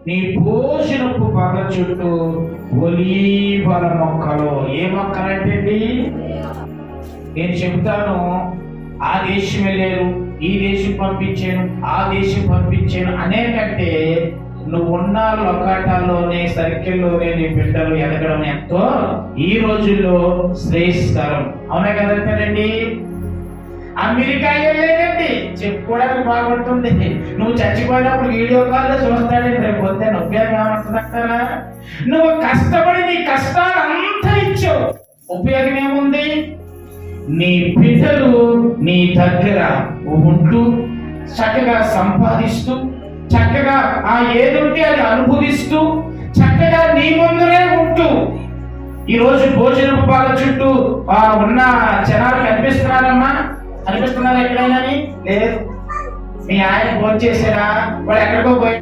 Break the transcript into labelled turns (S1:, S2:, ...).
S1: నీ భోజనపు పగ చుట్టూ ఒలీవల మొక్కలు. ఏ మొక్కలంటే నేను చెప్తాను, ఆ దేశం వెళ్ళారు, ఈ దేశం పంపించాను, ఆ దేశం పంపించాను అనేకంటే నువ్వు ఉన్న లొకాటాల్లోనే సర్కిల్లోనే నీ బిడ్డలు ఎదగడం ఎంతో ఈ రోజుల్లో శ్రేయస్కరం. అవునా కదండి? అమెరికా వెళ్ళేదండి చెప్పుకోవడానికి బాగుంటుంది. నువ్వు చచ్చిపోయినప్పుడు వీడియో కాల్లో చూస్తాడండి. రేపు పొద్దున ఉపయోగం ఏమంటుందంటారా? నువ్వు కష్టపడి నీ కష్టాలంతా ఇచ్చావు, ఉపయోగం ఏముంది? నీ బిడ్డలు నీ దగ్గర ఉంటూ చక్కగా సంపాదిస్తూ చక్కగా ఆ ఏదుంటే అది అనుభవిస్తూ చక్కగా నీ ముందునే ఉంటూ ఈరోజు భోజనపు పాల చుట్టూ ఉన్న జనాలు కనిపిస్తున్నారమ్మా? అనిపిస్తున్నారా ఎక్కడైనా? లేదు. మీ ఆయన భోజనం చేసారా? వాడు ఎక్కడికో పోయి